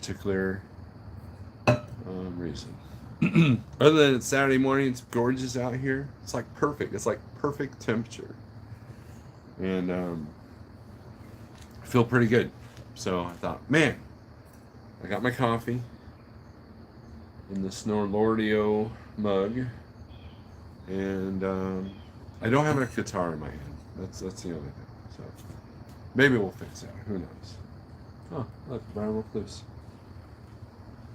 particular reason. Other than it's Saturday morning, it's gorgeous out here. It's like perfect. It's like perfect temperature, and I feel pretty good. So I thought, man, I got my coffee in the Snorelord mug, and I don't have a guitar in my hand. That's the only thing. So maybe we'll fix that. Who knows? Oh, look, Brian broke loose.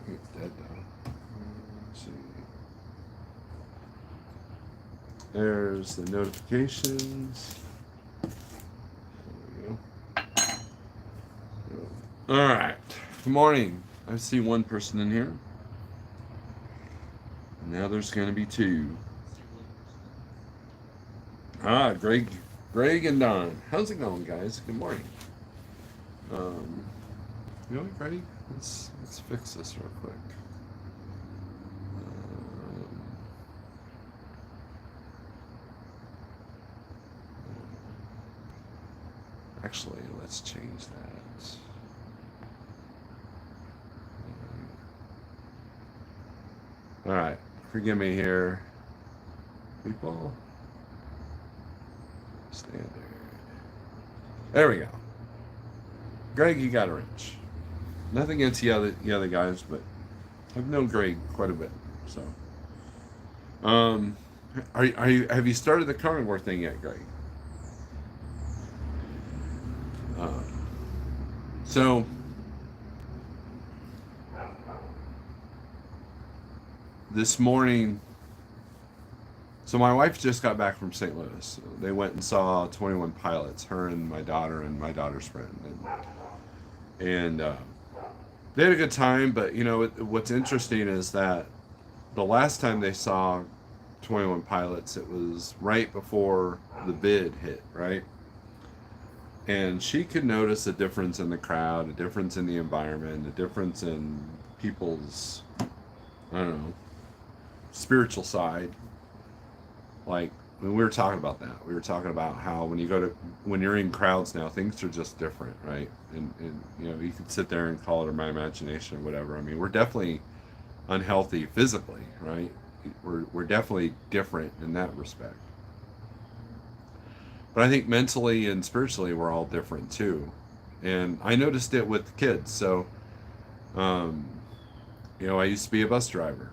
I think it's dead though. Let's see. There's the notifications. There we go. All right. Good morning. I see one person in here. Now there's going to be two. Greg and Don. How's it going, guys? Good morning. You know what, Greg? Let's fix this real quick. Actually, let's change that. All right, forgive me here, people. Standard. There we go. Greg, you got a wrench. Nothing against the other guys, but I've known Greg quite a bit. So, have you started the carnivore thing yet, Greg? So this morning, so my wife just got back from St. Louis. They went and saw 21 Pilots, her and my daughter and my daughter's friend, and they had a good time. But you know what's interesting is that the last time they saw 21 Pilots, it was right before the bid hit, right? And she could notice a difference in the crowd, a difference in the environment, a difference in people's, I don't know, spiritual side. Like when we were talking about that, we were talking about how when you're in crowds now, things are just different, right? And you know, you could sit there and call it my imagination or whatever. I mean, we're definitely unhealthy physically, right? We're definitely different in that respect. But I think mentally and spiritually, we're all different too. And I noticed it with kids. So, you know, I used to be a bus driver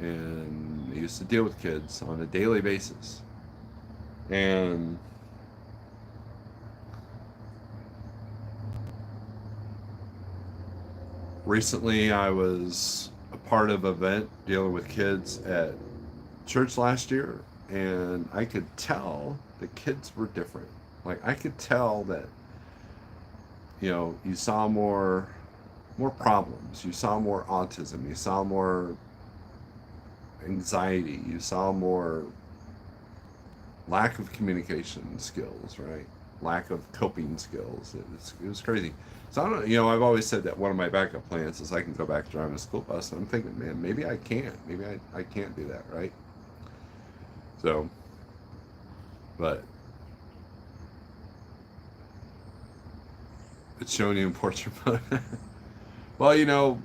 and I used to deal with kids on a daily basis. And recently I was a part of an event dealing with kids at church last year, and I could tell the kids were different. Like I could tell that, you know, you saw more problems, you saw more autism, you saw more anxiety, you saw more lack of communication skills, right? Lack of coping skills. It was crazy. So I don't, you know, I've always said that one of my backup plans is I can go back driving a school bus. And I'm thinking, man, maybe I can't. Maybe I can't do that, right? So, but it's showing you in portrait mode. Well, you know,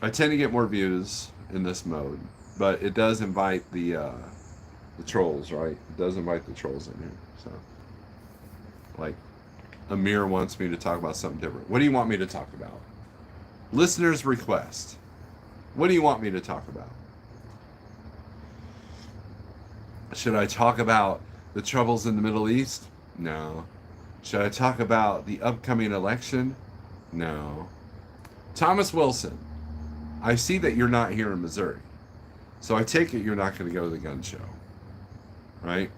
I tend to get more views in this mode, but it does invite the trolls, right? It does invite the trolls in here. So, like, Amir wants me to talk about something different. What do you want me to talk about? Listeners' request. What do you want me to talk about? Should I talk about the troubles in the Middle East? No. Should I talk about the upcoming election? No. Thomas Wilson, I see that you're not here in Missouri. So I take it you're not going to go to the gun show. Right?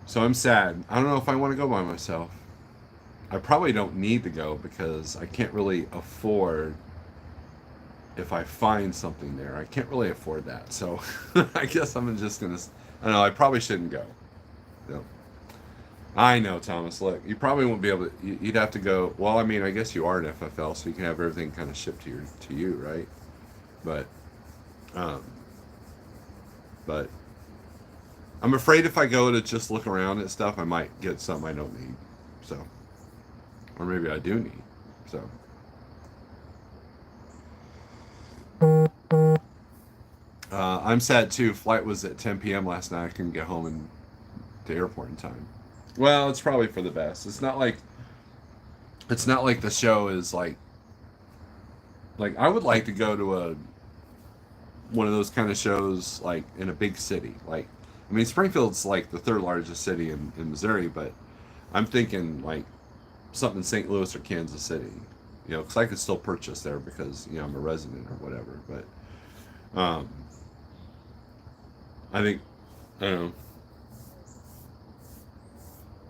So I'm sad. I don't know if I want to go by myself. I probably don't need to go because I can't really afford, if I find something there, I can't really afford that. So I guess I'm just going to, I don't know, I probably shouldn't go. No. I know, Thomas. Look, you probably won't be able to, you'd have to go, well, I mean, I guess you are an FFL, so you can have everything kind of shipped to you, right? But I'm afraid if I go to just look around at stuff, I might get something I don't need. So Or maybe I do need. So. I'm sad too. Flight was at 10 p.m. last night. I couldn't get home in the airport in time. Well, it's probably for the best. It's not like the show is like I would like to go to a one of those kind of shows like in a big city. Like I mean Springfield's like the third largest city in Missouri, but I'm thinking like something in St. Louis or Kansas City. You know, because I could still purchase there because I'm a resident or whatever. But I think I don't know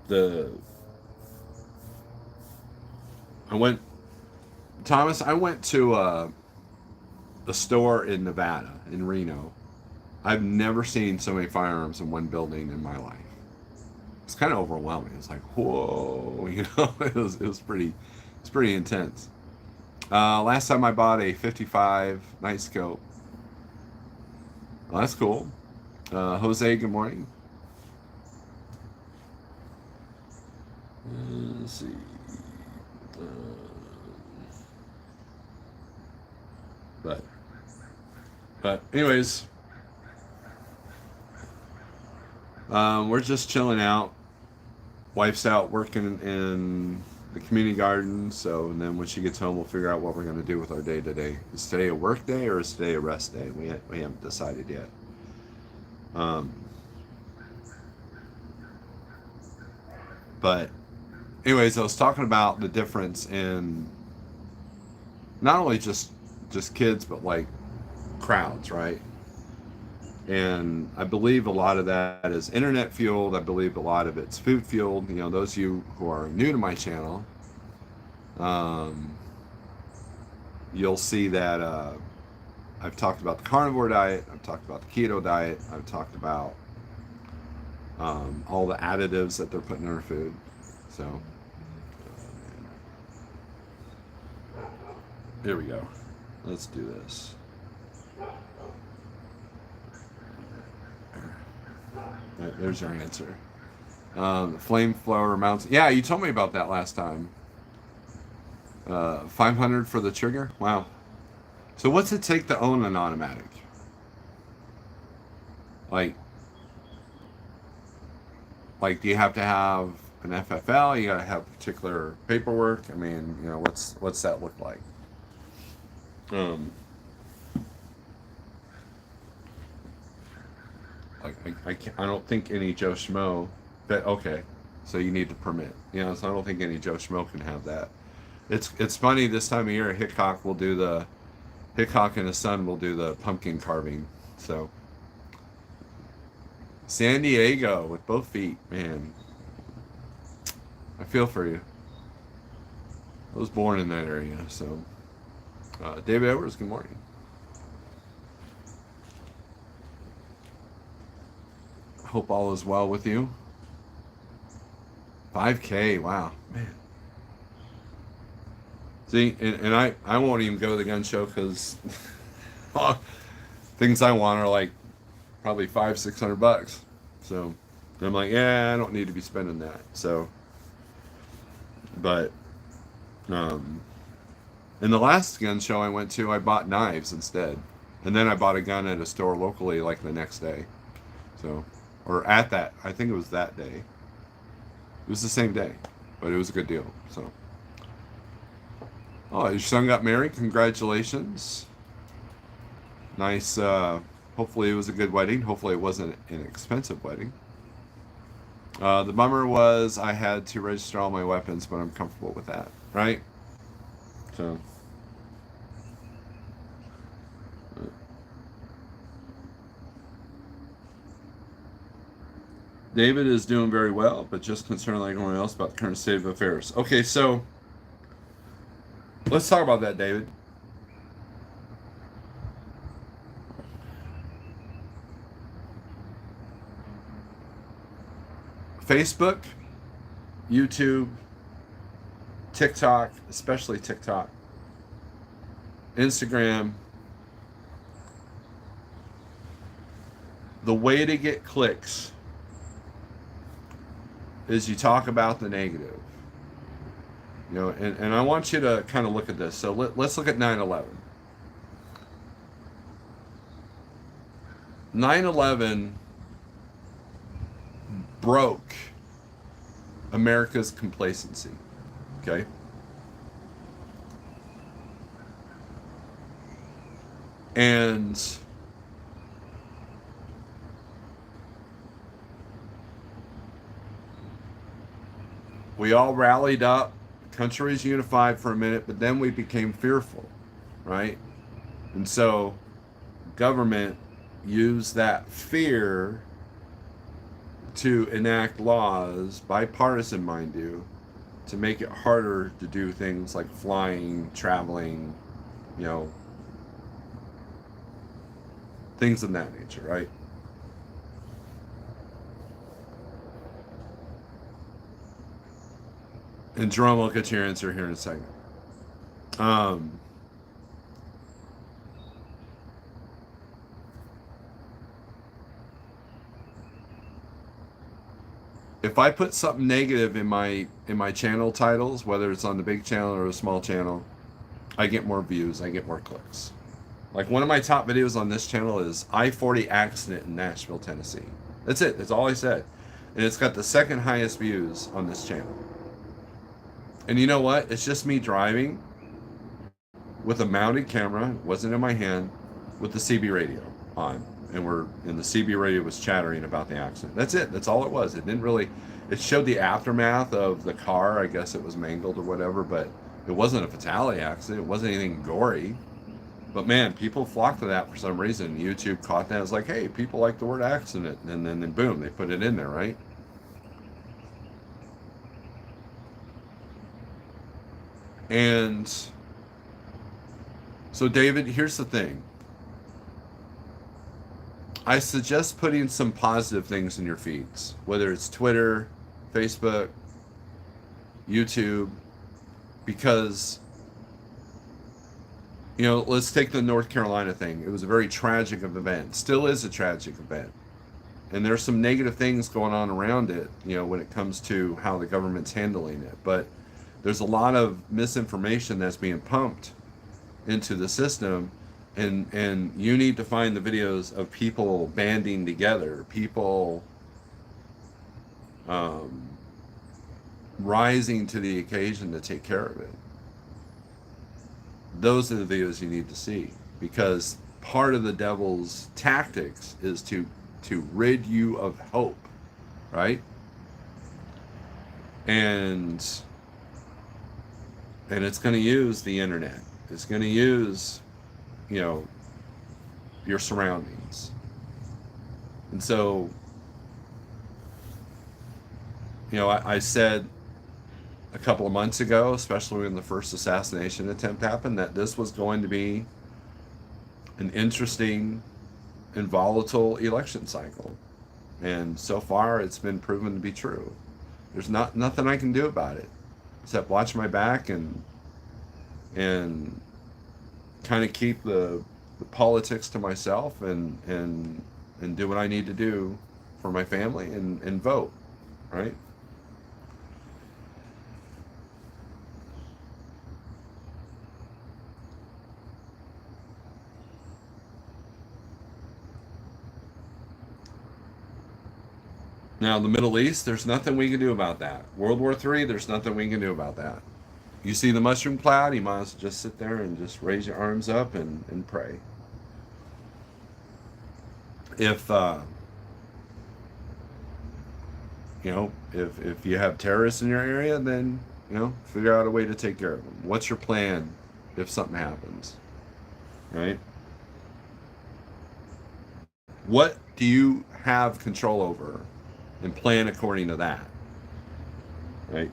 the I went Thomas. I went to a store in Nevada in Reno. I've never seen so many firearms in one building in my life. It's kind of overwhelming. It's like whoa, it's pretty intense. Last time I bought a 55 night scope. Well, that's cool. Jose, good morning. Let's see. Uh, but anyways, we're just chilling out. Wife's out working in the community garden, so and then when she gets home, we'll figure out what we're going to do with our day today. Is today a work day or is today a rest day? We haven't decided yet. But anyways, I was talking about the difference in not only just kids, but like crowds, right? And I believe a lot of that is internet fueled. I believe a lot of it's food fueled. You know, those of you who are new to my channel, you'll see that I've talked about the carnivore diet. I've talked about the keto diet. I've talked about all the additives that they're putting in our food. So here we go. Let's do this. There's your answer. Flamethrower mounts. Yeah, you told me about that last time. 500 for the trigger. Wow. So what's it take to own an automatic? Like, do you have to have an FFL? You gotta have particular paperwork. I mean, what's that look like? I don't think any Joe Schmo. But okay, so you need the permit. So I don't think any Joe Schmo can have that. It's funny this time of year. Hickok and his son will do the pumpkin carving. So San Diego with both feet, man. I feel for you. I was born in that area, so. David Edwards, good morning. Hope all is well with you. 5K, wow, man. See, and I won't even go to the gun show because things I want are like probably $500-600. So I'm like, yeah, I don't need to be spending that. So, but in the last gun show I went to, I bought knives instead, and then I bought a gun at a store locally like the next day. So, or at that, I think it was that day. It was the same day, but it was a good deal. So, oh, your son got married. Congratulations. Nice. Hopefully it was a good wedding. Hopefully it wasn't an expensive wedding. The bummer was I had to register all my weapons, but I'm comfortable with that, right? So. David is doing very well, but just concerned like everyone else about the current state of affairs. Okay, so let's talk about that, David. Facebook, YouTube, TikTok, especially TikTok, Instagram. The way to get clicks is you talk about the negative. You know, and I want you to kind of look at this. So let's look at 9/11. 9/11 broke America's complacency. Okay? And we all rallied up, the country was unified for a minute, but then we became fearful, right? And so government used that fear to enact laws, bipartisan, mind you, to make it harder to do things like flying, traveling, you know, things of that nature, right? And Jerome will get your answer here in a second. If I put something negative in my channel titles, whether it's on the big channel or a small channel, I get more views, I get more clicks. Like one of my top videos on this channel is I-40 accident in Nashville, Tennessee. That's it. That's all I said. And it's got the second highest views on this channel. And you know what? It's just me driving with a mounted camera, it wasn't in my hand, with the CB radio on. And the CB radio was chattering about the accident. That's it. That's all it was. It didn't really, it showed the aftermath of the car. I guess it was mangled or whatever, but it wasn't a fatality accident. It wasn't anything gory. But man, people flocked to that for some reason. YouTube caught that. It's like, hey, people like the word accident. And then boom, they put it in there, right? And so, David, here's the thing. I suggest putting some positive things in your feeds, whether it's Twitter, Facebook, YouTube, because, you know, let's take the North Carolina thing. It was a very tragic event, still is a tragic event. And there's some negative things going on around it, you know, when it comes to how the government's handling it. But there's a lot of misinformation that's being pumped into the system. And you need to find the videos of people banding together, people rising to the occasion to take care of it. Those are the videos you need to see, because part of the devil's tactics is to rid you of hope, right? And it's going to use the internet. It's going to use, you know, your surroundings. And so, you know, I said a couple of months ago, especially when the first assassination attempt happened, that this was going to be an interesting and volatile election cycle. And so far, it's been proven to be true. There's nothing I can do about it except watch my back and kind of keep the politics to myself and do what I need to do for my family and vote, right? Now, the Middle East, there's nothing we can do about that. World War III, there's nothing we can do about that. You see the mushroom cloud, you might as well just sit there and just raise your arms up and pray. If, you know, if you have terrorists in your area, then, you know, figure out a way to take care of them. What's your plan if something happens, right? What do you have control over? And plan according to that, right?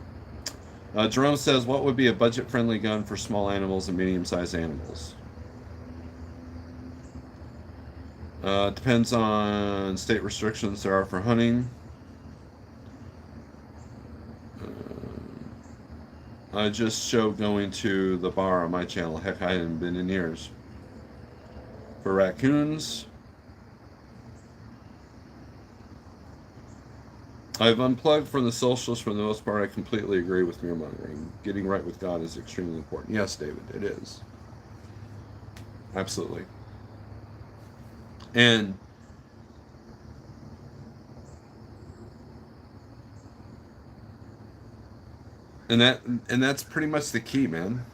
Jerome says, what would be a budget-friendly gun for small animals and medium-sized animals? Depends on state restrictions there are for hunting. I just showed going to the bar on my channel. Heck, I haven't been in years. For raccoons, I've unplugged from the socials for the most part. I completely agree with fear mongering. Getting right with God is extremely important. Yes, David, it is. Absolutely. And and that and that's pretty much the key, man.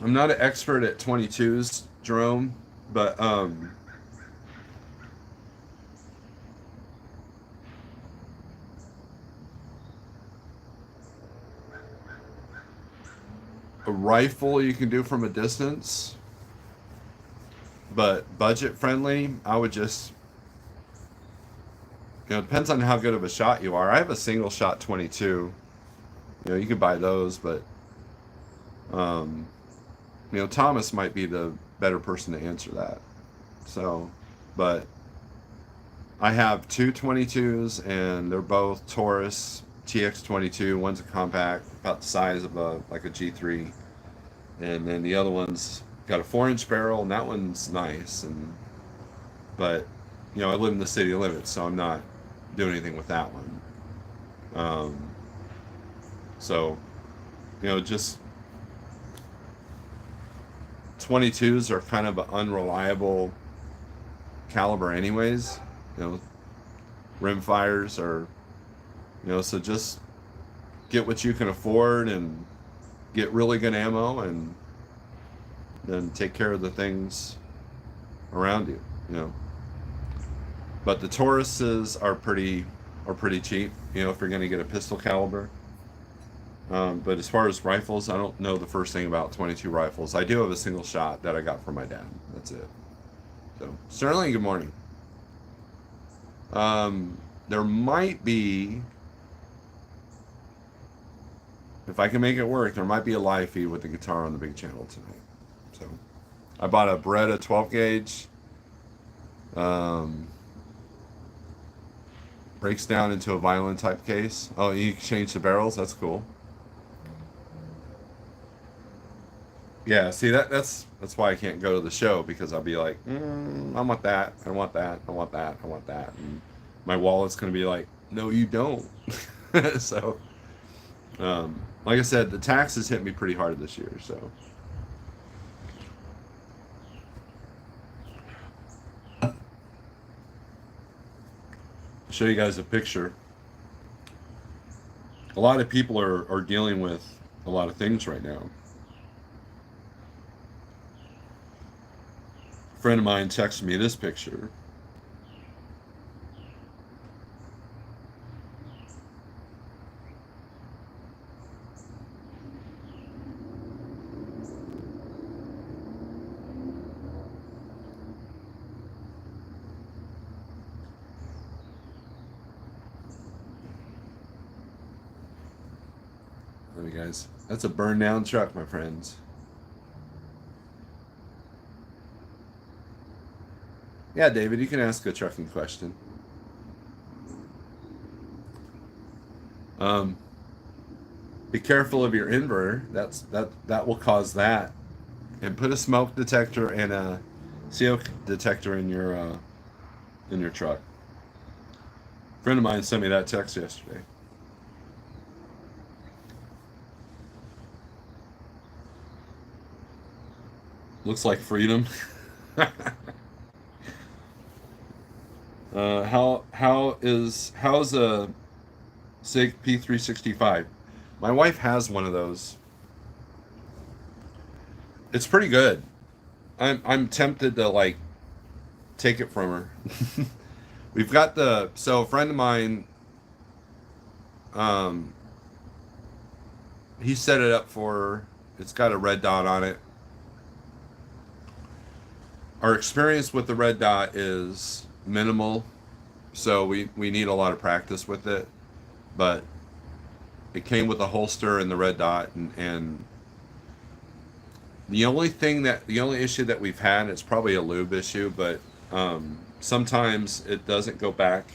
I'm not an expert at 22s, Jerome, but a rifle you can do from a distance, but budget friendly. I would just, it depends on how good of a shot you are. I have a single shot 22. You can buy those, but um, Thomas might be the better person to answer that. So, but I have two 22s, and they're both Taurus TX22. One's a compact, about the size of a G3, and then the other one's got a 4-inch barrel, and that one's nice. But I live in the city limits, so I'm not doing anything with that one. So just 22s are kind of an unreliable caliber, anyways. Rim fires are, so just get what you can afford and get really good ammo, and then take care of the things around you. But the Tauruses are pretty cheap, if you're going to get a pistol caliber. But as far as rifles, I don't know the first thing about 22 rifles. I do have a single shot that I got from my dad. That's it. So, Sterling, good morning. There might be, if I can make it work, there might be a live feed with the guitar on the big channel tonight. So, I bought a Beretta 12 gauge. Breaks down into a violin type case. Oh, you can change the barrels. That's cool. Yeah, see that's why I can't go to the show, because I'll be like, I want that, I want that, I want that, I want that, and my wallet's gonna be like, no, you don't. So, like I said, the taxes hit me pretty hard this year. So, show you guys a picture. A lot of people are dealing with a lot of things right now. A friend of mine texted me this picture. There you guys. That's a burned down truck, my friends. Yeah, David, you can ask a trucking question. Be careful of your inverter. That will cause that. And put a smoke detector and a CO detector in your truck. A friend of mine sent me that text yesterday. Looks like freedom. How's a SIG P365? My wife has one of those. It's pretty good. I'm tempted to take it from her. We've got so a friend of mine, um, he set it up for her. It's got a red dot on it. Our experience with the red dot is minimal, so we need a lot of practice with it. But it came with a holster and the red dot, and the only issue that we've had, it's probably a lube issue, but sometimes it doesn't go back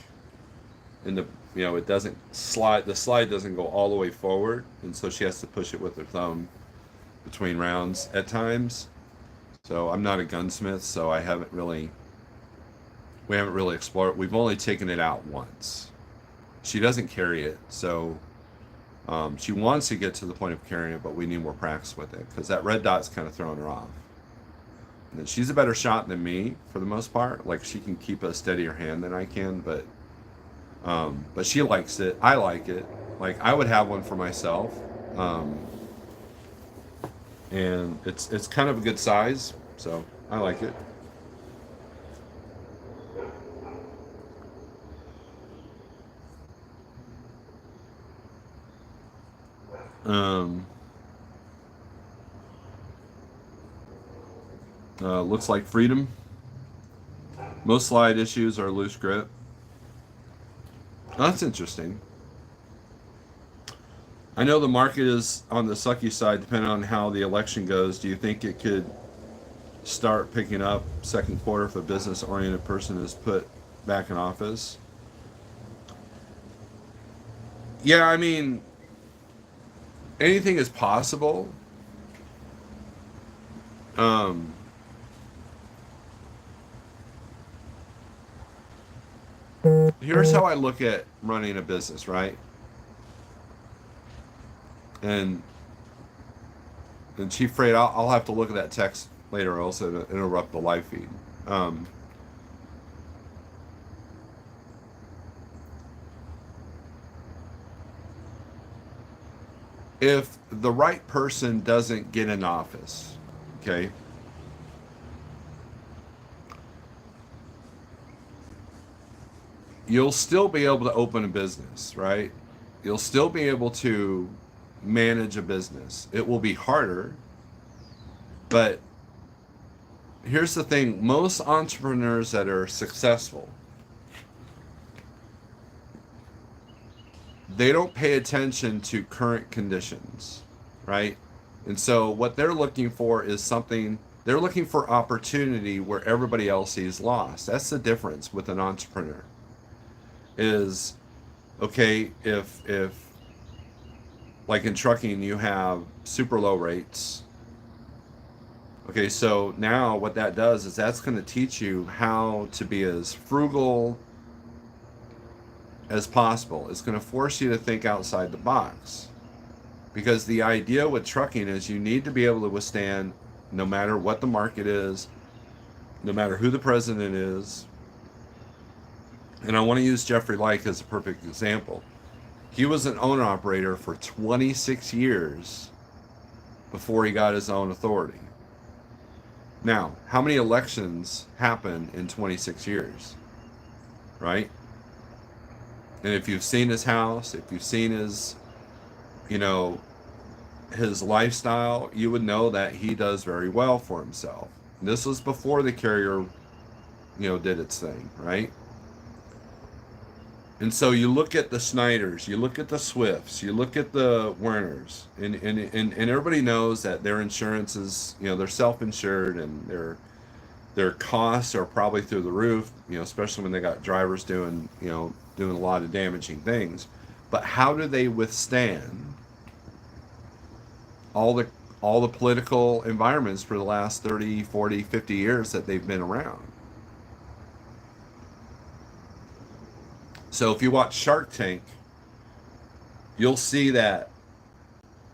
in it doesn't slide. The slide doesn't go all the way forward, and so she has to push it with her thumb between rounds at times. So I'm not a gunsmith, so I haven't really We haven't really explored. We've only taken it out once. She doesn't carry it, so she wants to get to the point of carrying it, but we need more practice with it because that red dot's kind of throwing her off. And she's a better shot than me for the most part. Like she can keep a steadier hand than I can, but she likes it. I like it. Like I would have one for myself, and it's kind of a good size, so I like it. Um, Looks like freedom. Most slide issues are loose grip. That's interesting. I know the market is on the sucky side depending on how the election goes. Do you think it could start picking up second quarter if a business oriented person is put back in office? Yeah, I mean, anything is possible. Um, Here's how I look at running a business, right? And Chief Freight, I'll have to look at that text later also to interrupt the live feed. Um, if the right person doesn't get in office, okay, you'll still be able to open a business, right? You'll still be able to manage a business. It will be harder, but here's the thing, most entrepreneurs that are successful, they don't pay attention to current conditions, right? And so what they're looking for is something, they're looking for opportunity where everybody else sees loss. That's the difference with an entrepreneur. Is okay, if like in trucking you have super low rates. Okay, so now what that does is that's going to teach you how to be as frugal as possible. It's going to force you to think outside the box. Because the idea with trucking is you need to be able to withstand no matter what the market is, no matter who the president is. And I want to use Jeffrey Like as a perfect example. He was an owner operator for 26 years before he got his own authority. Now, how many elections happen in 26 years? Right? And if you've seen his house, if you've seen his, you know, his lifestyle, you would know that he does very well for himself. This was before the carrier, did its thing, right? And so you look at the Snyders, you look at the Swifts, you look at the Werners, and everybody knows that their insurance is, they're self-insured and their costs are probably through the roof, especially when they got drivers doing a lot of damaging things. But how do they withstand all the political environments for the last 30, 40, 50 years that they've been around? So if you watch Shark Tank, you'll see that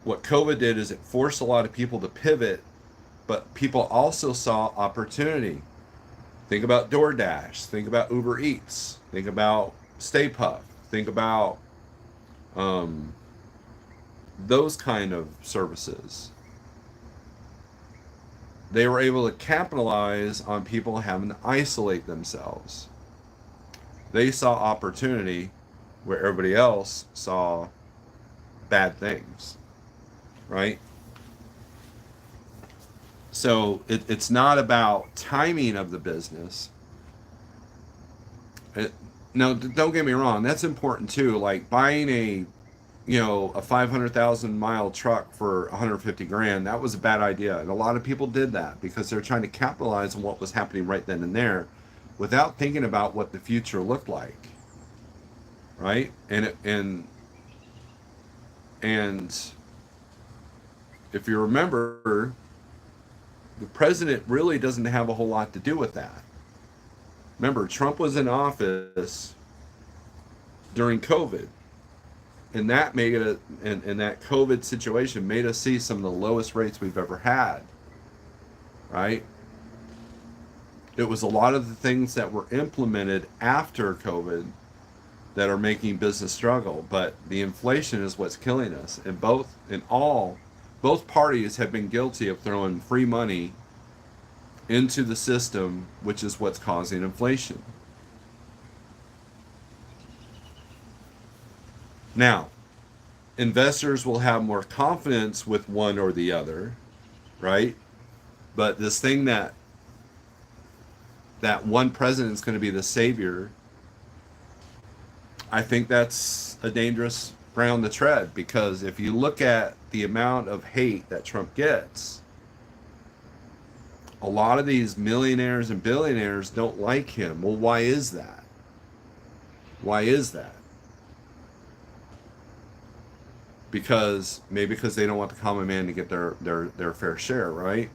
what COVID did is it forced a lot of people to pivot, but people also saw opportunity. Think about DoorDash, think about Uber Eats, think about Stay Puft, think about those kind of services. They were able to capitalize on people having to isolate themselves. They saw opportunity where everybody else saw bad things, right? So it's not about timing of the business. No, don't get me wrong. That's important too. Like buying a 500,000 mile truck for 150 grand, that was a bad idea. And a lot of people did that because they're trying to capitalize on what was happening right then and there without thinking about what the future looked like. Right? And if you remember, the president really doesn't have a whole lot to do with that. Remember, Trump was in office during COVID, and that made it, and that COVID situation made us see some of the lowest rates we've ever had, right? It was a lot of the things that were implemented after COVID that are making business struggle, but the inflation is what's killing us. And both parties have been guilty of throwing free money into the system, which is what's causing inflation. Now, investors will have more confidence with one or the other, right? But this thing that one president is going to be the savior, I think that's a dangerous ground to tread, because if you look at the amount of hate that Trump gets, a lot of these millionaires and billionaires don't like him. Well, why is that? Why is that? Because maybe because they don't want the common man to get their fair share, right?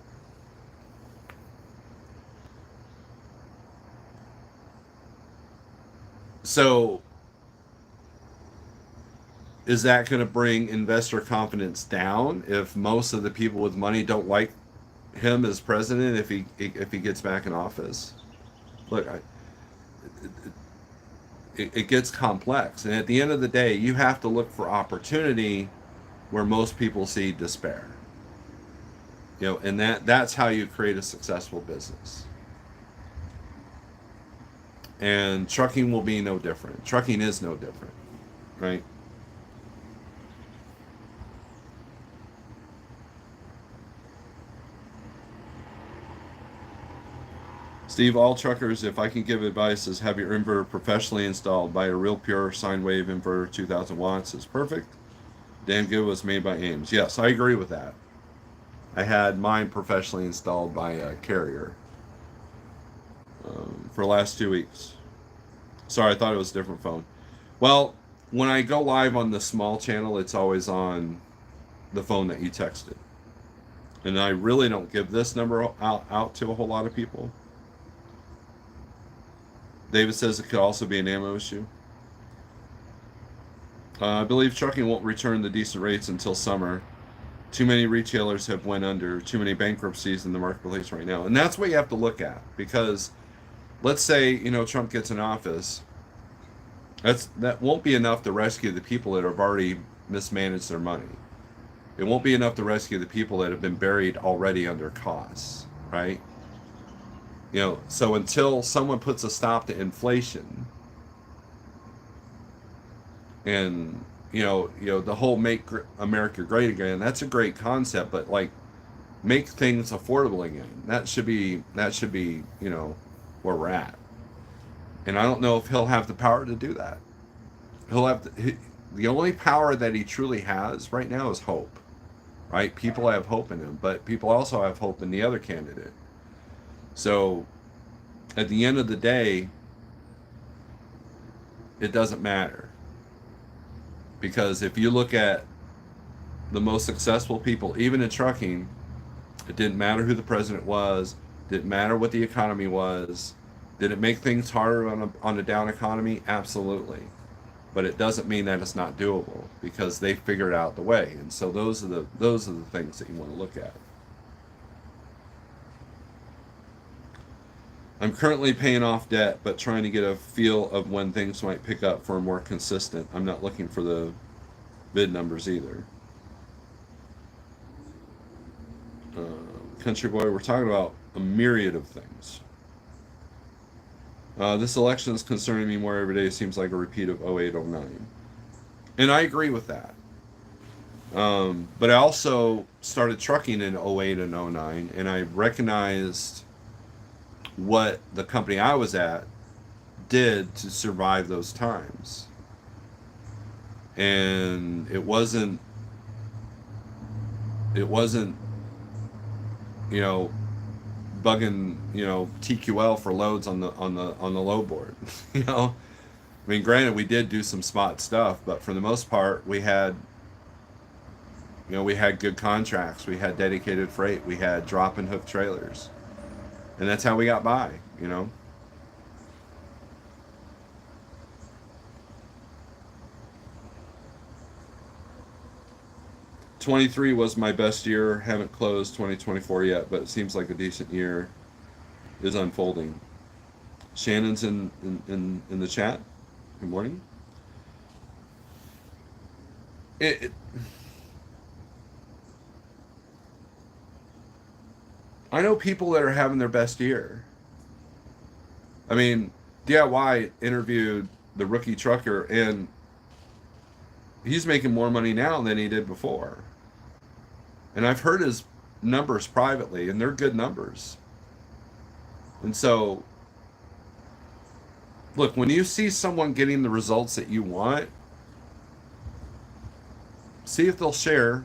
So is that going to bring investor confidence down if most of the people with money don't like him as president if he gets back in office? Look, it gets complex, and at the end of the day, you have to look for opportunity where most people see despair. And that's how you create a successful business. And trucking will be no different. Trucking is no different, right? Steve, all truckers, if I can give advice, is have your inverter professionally installed. Buy a real pure sine wave inverter, 2000 watts is perfect. Damn good, was made by Ames. Yes, I agree with that. I had mine professionally installed by a carrier for the last 2 weeks. Sorry, I thought it was a different phone. Well, when I go live on the small channel, it's always on the phone that you texted. And I really don't give this number out to a whole lot of people. David says it could also be an ammo issue. I believe trucking won't return the decent rates until summer. Too many retailers have went under. Too many bankruptcies in the marketplace right now. And that's what you have to look at. Because let's say, Trump gets in office. That won't be enough to rescue the people that have already mismanaged their money. It won't be enough to rescue the people that have been buried already under costs, right? So until someone puts a stop to inflation, and the whole "Make America Great Again," that's a great concept, but like, make things affordable again. That should be where we're at. And I don't know if he'll have the power to do that. The only power that he truly has right now is hope, right? People have hope in him, but people also have hope in the other candidate. So at the end of the day, it doesn't matter. Because if you look at the most successful people, even in trucking, it didn't matter who the president was, didn't matter what the economy was. Did it make things harder on a down economy? Absolutely. But it doesn't mean that it's not doable, because they figured out the way. And so those are the things that you want to look at. I'm currently paying off debt, but trying to get a feel of when things might pick up for a more consistent. I'm not looking for the bid numbers either. Country boy, we're talking about a myriad of things. This election is concerning me more every day. It seems like a repeat of 08-09. And I agree with that. But I also started trucking in 08 and 09, and I recognized what the company I was at did to survive those times. And it wasn't bugging TQL for loads on the load board. I mean, granted, we did do some spot stuff, but for the most part, we had good contracts, we had dedicated freight, we had drop and hook trailers, and that's how we got by. 23 was my best year. Haven't closed 2024 yet, but it seems like a decent year is unfolding. Shannon's in the chat. Good morning. It I know people that are having their best year. I mean, DIY interviewed the rookie trucker, and he's making more money now than he did before. And I've heard his numbers privately, and they're good numbers. And so, look, when you see someone getting the results that you want, see if they'll share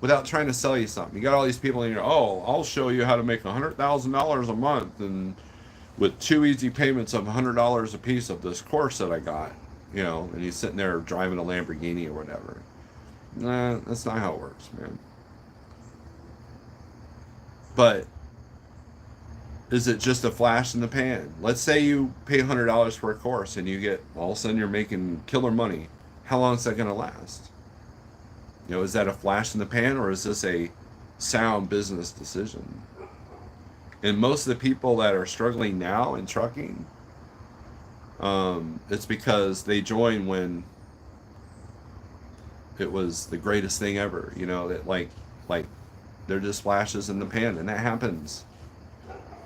without trying to sell you something. You got all these people in here, oh, I'll show you how to make $100,000 a month and with 2 easy payments of $100 a piece of this course that I got, and he's sitting there driving a Lamborghini or whatever. Nah, that's not how it works, man. But is it just a flash in the pan? Let's say you pay $100 for a course and you get, all of a sudden you're making killer money. How long is that going to last? Is that a flash in the pan, or is this a sound business decision? And most of the people that are struggling now in trucking, it's because they joined when it was the greatest thing ever. That like they're just flashes in the pan, and that happens.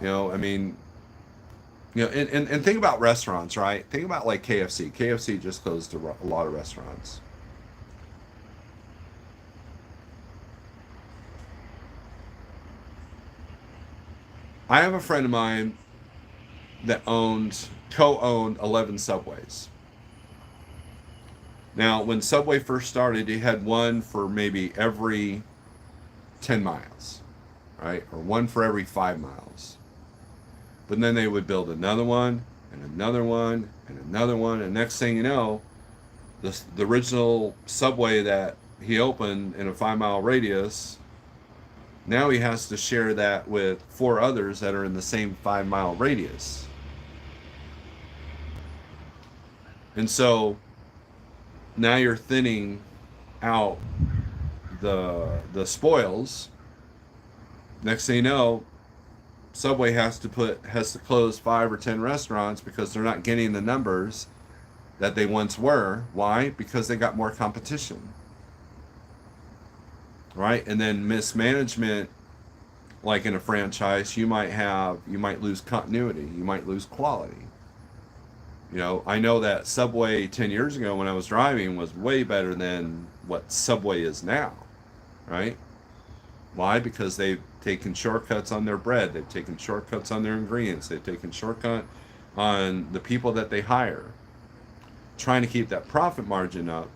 And think about restaurants, right? Think about like KFC. KFC just closed a lot of restaurants. I have a friend of mine that co-owned 11 Subways. Now, when Subway first started, he had one for maybe every 10 miles, right? Or one for every 5 miles. But then they would build another one, and another one, and another one, and next thing you know, the original Subway that he opened in a 5-mile radius, now he has to share that with 4 others that are in the same 5-mile radius. And so now you're thinning out the spoils. Next thing you know, Subway has to close 5 or 10 restaurants because they're not getting the numbers that they once were. Why? Because they got more competition. Right? And then mismanagement, like in a franchise, you might lose continuity, you might lose quality. I know that Subway 10 years ago when I was driving was way better than what Subway is now, right? Why? Because they've taken shortcuts on their bread, they've taken shortcuts on their ingredients, they've taken shortcut on the people that they hire, trying to keep that profit margin up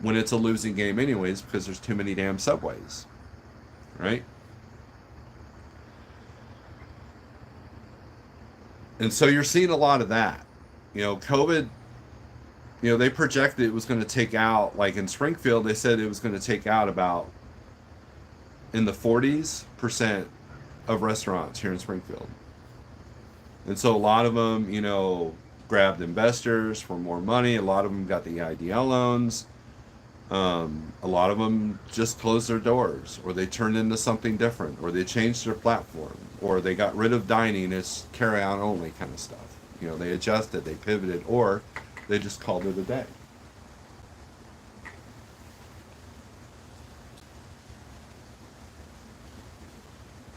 when it's a losing game anyways, because there's too many damn Subways, right? And so you're seeing a lot of that. COVID, they projected it was going to take out, like in Springfield, they said it was going to take out about in the 40% of restaurants here in Springfield. And so a lot of them, grabbed investors for more money. A lot of them got the EIDL loans. A lot of them just closed their doors, or they turned into something different, or they changed their platform, or they got rid of dining as carry-on only kind of stuff. They adjusted, they pivoted, or they just called it a day.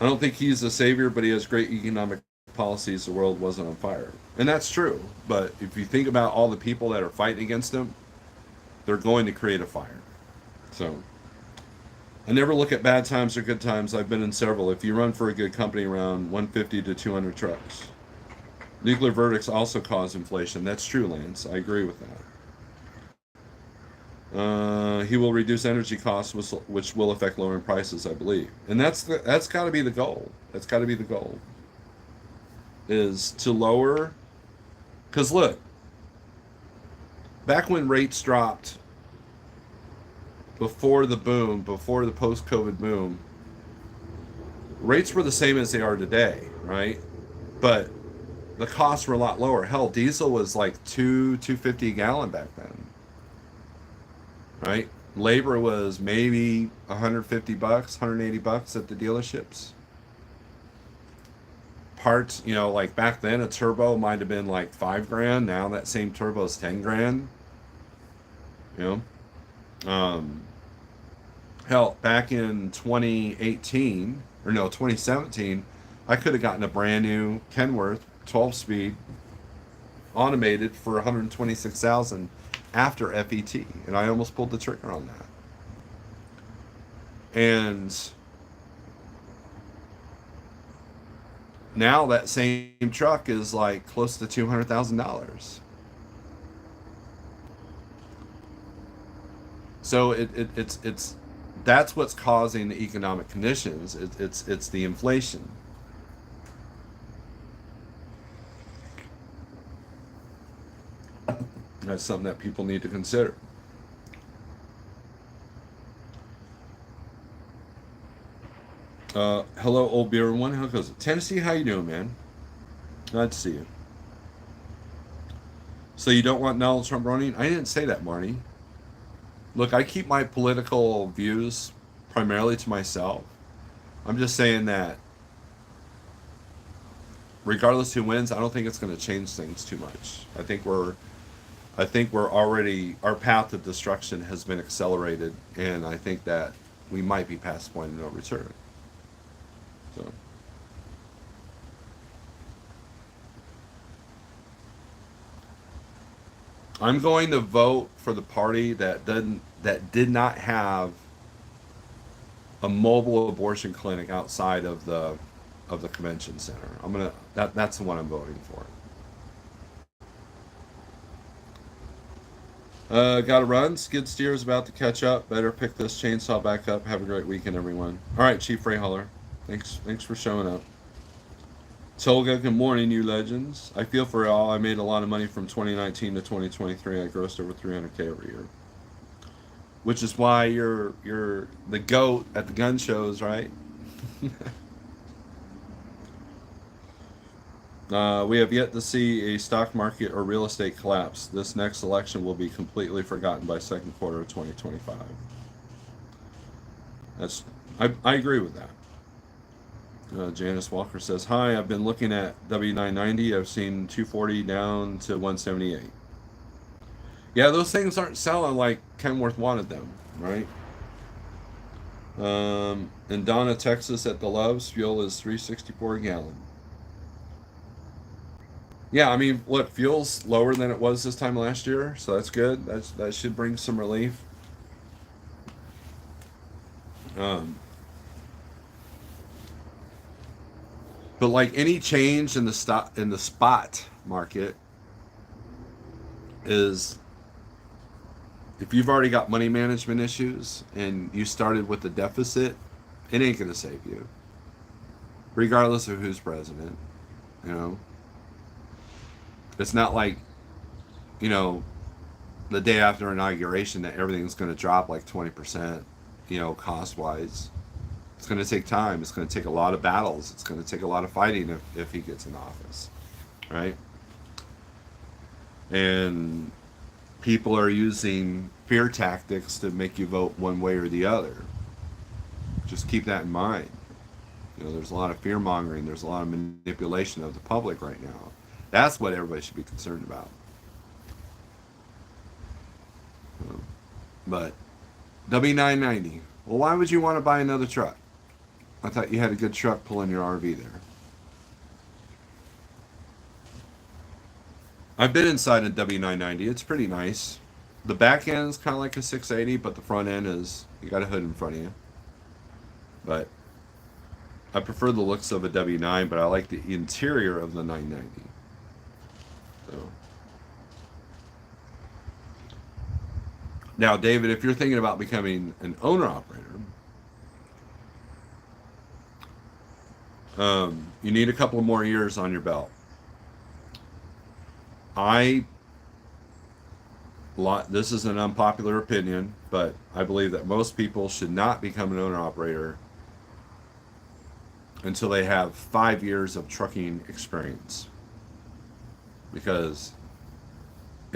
I don't think he's a savior, but he has great economic policies. The world wasn't on fire. And that's true. But if you think about all the people that are fighting against him, they're going to create a fire. So I never look at bad times or good times. I've been in several. If you run for a good company, around 150 to 200 trucks. Nuclear verdicts also cause inflation. That's true, Lance. I agree with that. He will reduce energy costs, which will affect lowering prices, I believe. And that's got to be the goal. That's got to be the goal. Is to lower. Because look, back when rates dropped before the post-COVID boom, rates were the same as they are today, right? But the costs were a lot lower. Hell, diesel was like $2.50 a gallon back then, right? Labor was maybe 150 bucks, 180 bucks at the dealerships. Parts, like back then a turbo might have been like 5 grand. Now that same turbo is 10 grand. You know, hell, back in 2018 or no 2017, I could have gotten a brand new Kenworth 12-speed automated for 126,000 after FET, and I almost pulled the trigger on that. And now that same truck is like close to $200,000. So it's that's what's causing the economic conditions. It's the inflation. That's something that people need to consider. Hello, old beer one. How goes it? Tennessee, how you doing, man? Glad to see you. So you don't want Donald Trump running? I didn't say that, Marty. Look, I keep my political views primarily to myself. I'm just saying that regardless who wins, I don't think it's going to change things too much. I think we're already, our path of destruction has been accelerated, and I think that we might be past the point of no return. So. I'm going to vote for the party that did not have a mobile abortion clinic outside of the convention center. That's the one I'm voting for. Gotta run. Skid steer is about to catch up. Better pick this chainsaw back up. Have a great weekend, everyone. All right, Chief Ray Holler. Thanks for showing up. Tolga, good morning, you legends. I feel for y'all. I made a lot of money from 2019 to 2023. I grossed over 300K every year. Which is why you're the GOAT at the gun shows, right? We have yet to see a stock market or real estate collapse. This next election will be completely forgotten by second quarter of 2025. I agree with that. Janice Walker says, hi, I've been looking at W990. I've seen 240 down to 178. Yeah, those things aren't selling like Kenworth wanted them, right? In Donna, Texas at the Loves, fuel is $3.64 a gallon. Yeah, I mean, look, fuel's lower than it was this time last year, so that's good. That should bring some relief. But like any change in the spot market is, if you've already got money management issues and you started with a deficit, it ain't gonna save you, regardless of who's president. You know, it's not like, the day after inauguration that everything's gonna drop like 20%, cost wise. It's going to take time. It's going to take a lot of battles. It's going to take a lot of fighting if he gets in office, right? And people are using fear tactics to make you vote one way or the other. Just keep that in mind. There's a lot of fear mongering. There's a lot of manipulation of the public right now. That's what everybody should be concerned about. But W990. Well, why would you want to buy another truck? I thought you had a good truck pulling your RV there. I've been inside a W990. It's pretty nice. The back end is kind of like a 680, but the front end is, you got a hood in front of you. But I prefer the looks of a W9, but I like the interior of the 990. So. Now, David, if you're thinking about becoming an owner-operator, you need a couple of more years on your belt. This is an unpopular opinion, but I believe that most people should not become an owner-operator until they have 5 years of trucking experience. Because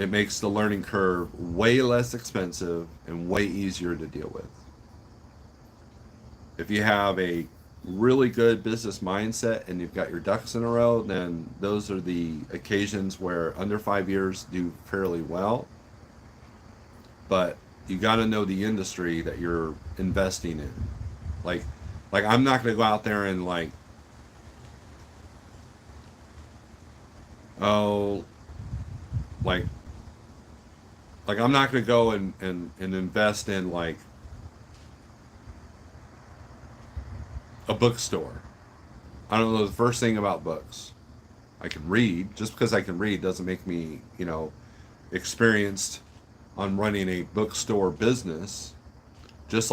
It makes the learning curve way less expensive and way easier to deal with. If you have a really good business mindset and you've got your ducks in a row, then those are the occasions where under 5 years do fairly well. But you got to know the industry that you're investing in. Like, I'm not going to go out there and oh, like I'm not going to go and invest in a bookstore. I don't know the first thing about books. I can read. Just because I can read doesn't make me, experienced on running a bookstore business. Just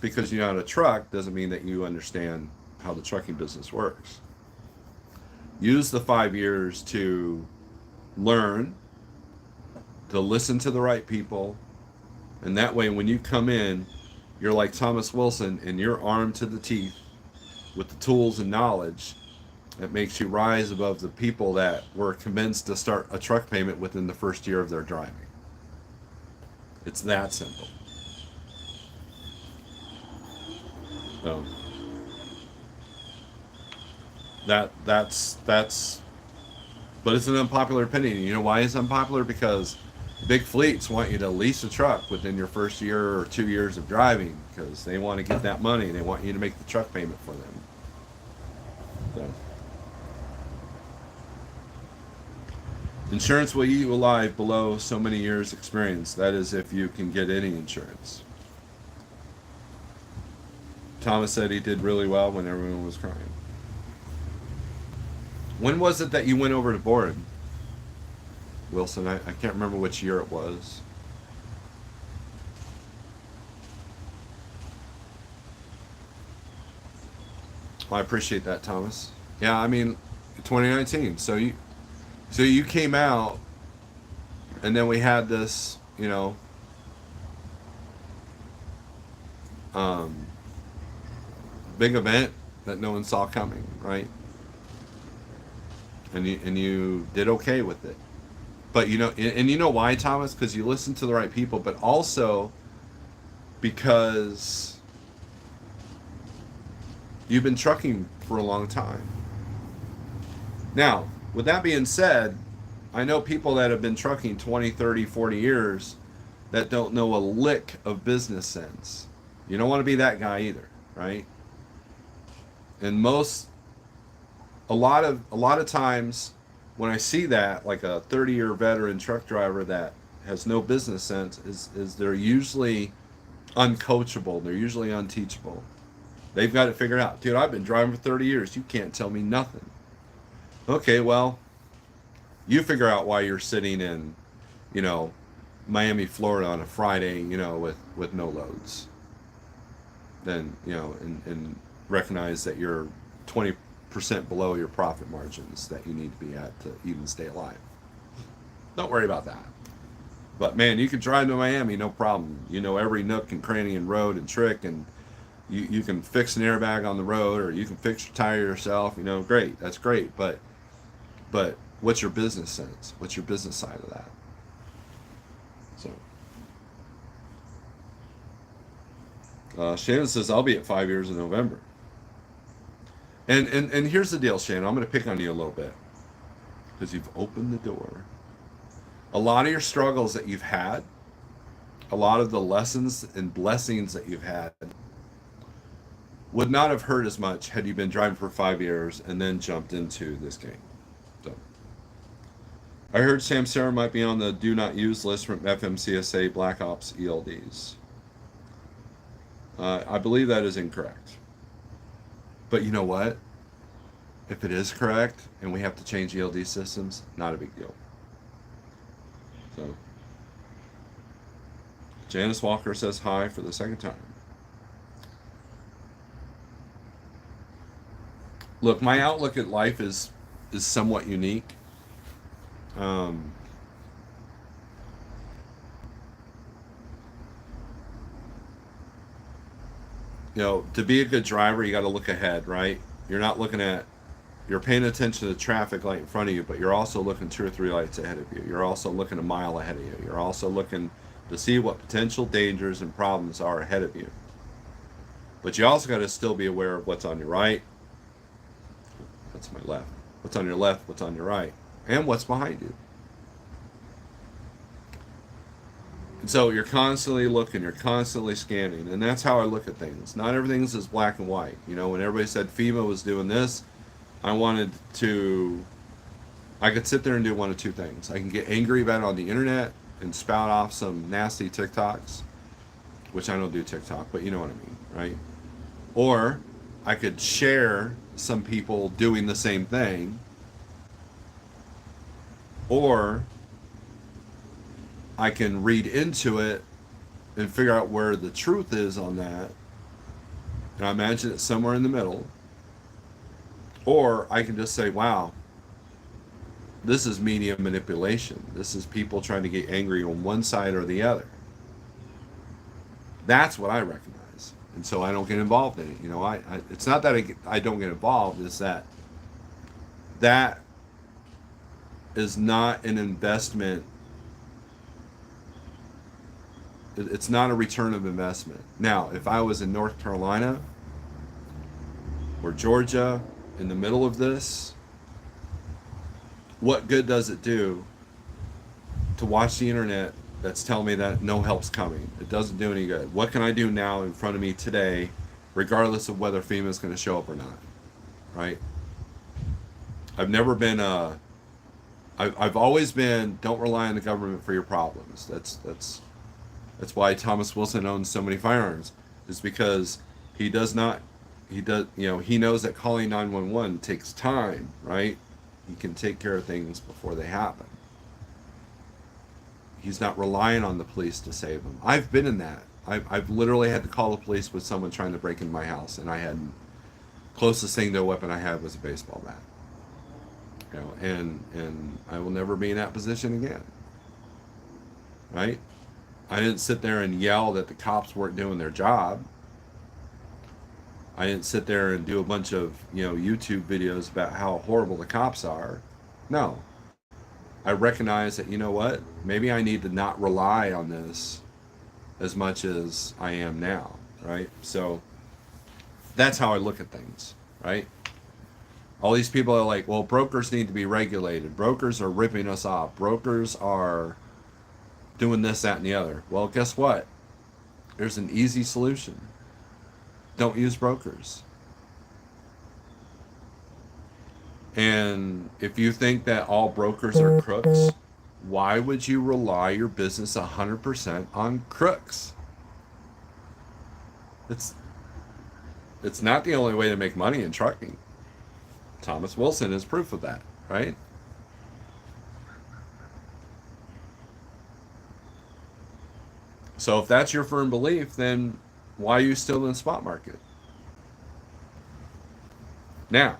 because you know how to truck doesn't mean that you understand how the trucking business works. Use the 5 years to learn, to listen to the right people, and that way when you come in, you're like Thomas Wilson and you're armed to the teeth with the tools and knowledge that makes you rise above the people that were convinced to start a truck payment within the first year of their driving. It's that simple. So that's but it's an unpopular opinion. You know why it's unpopular? Because big fleets want you to lease a truck within your first year or 2 years of driving because they want to get that money and they want you to make the truck payment for them. So. Insurance will eat you alive below so many years experience. That is if you can get any insurance. Thomas said he did really well when everyone was crying. When was it that you went over to board, Wilson? I can't remember which year it was. Well, I appreciate that, Thomas. Yeah, I mean, 2019. So you came out, and then we had this, big event that no one saw coming, right? And you did okay with it. But and you know why, Thomas? Because you listened to the right people, but also because you've been trucking for a long time. Now, with that being said, I know people that have been trucking 20, 30, 40 years that don't know a lick of business sense. You don't want to be that guy either, right? And a lot of times when I see that, like a 30-year veteran truck driver that has no business sense, is they're usually uncoachable. They're usually unteachable. They've got it figured out. Dude, I've been driving for 30 years. You can't tell me nothing. Okay, well, you figure out why you're sitting in, Miami, Florida on a Friday, with no loads. Then, and recognize that you're 20% below your profit margins that you need to be at to even stay alive. Don't worry about that. But man, you can drive to Miami, no problem. You know every nook and cranny and road and trick, and you can fix an airbag on the road, or you can fix your tire yourself. Great, that's great. But what's your business sense? What's your business side of that? So Shannon says I'll be at 5 years in November. And here's the deal, Shannon. I'm going to pick on you a little bit because you've opened the door. A lot of your struggles that you've had, a lot of the lessons and blessings that you've had would not have hurt as much had you been driving for 5 years and then jumped into this game. So, I heard Samsara might be on the do not use list from FMCSA Black Ops ELDs. I believe that is incorrect. But you know what? If it is correct and we have to change ELD systems, not a big deal. So, Janice Walker says hi for the second time. Look, my outlook at life is somewhat unique. To be a good driver, you got to look ahead, right? You're not looking at You're paying attention to the traffic light in front of you, but you're also looking 2 or 3 lights ahead of you. You're also looking a mile ahead of you. You're also looking to see what potential dangers and problems are ahead of you. But you also got to still be aware of what's on your right. That's my left. What's on your left, what's on your right, and what's behind you. And so you're constantly looking, you're constantly scanning, and that's how I look at things. Not everything's as black and white. You know, when everybody said FEMA was doing this, I could sit there and do one of two things. I can get angry about it on the internet and spout off some nasty TikToks, which I don't do TikTok, but you know what I mean, right? Or I could share some people doing the same thing, or I can read into it and figure out where the truth is on that, and I imagine it's somewhere in the middle. Or I can just say, wow, this is media manipulation. This is people trying to get angry on one side or the other. That's what I recognize. And so I don't get involved in it. You know, it's not that I don't get involved, it's that is not an investment. It's not a return of investment. Now, if I was in North Carolina or Georgia in the middle of this, what good does it do to watch the internet that's telling me that no help's coming? It doesn't do any good. What can I do now in front of me today, regardless of whether FEMA is going to show up or not? Right? I've never been I've always been, don't rely on the government for your problems. That's why Thomas Wilson owns so many firearms. Is because he knows that calling 911 takes time, right? He can take care of things before they happen. He's not relying on the police to save him. I've been in that. I've literally had to call the police with someone trying to break into my house, and I hadn't. Closest thing to a weapon I had was a baseball bat. You know, and I will never be in that position again. Right? I didn't sit there and yell that the cops weren't doing their job. I didn't sit there and do a bunch of, YouTube videos about how horrible the cops are. No. I recognize that, you know what? Maybe I need to not rely on this as much as I am now, right? So that's how I look at things, right? All these people are like, well, brokers need to be regulated. Brokers are ripping us off. Brokers are doing this, that, and the other. Well, guess what? There's an easy solution. Don't use brokers. And if you think that all brokers are crooks, why would you rely your business 100% on crooks? It's not the only way to make money in trucking. Thomas Wilson is proof of that, right? So if that's your firm belief, then why are you still in the spot market? Now,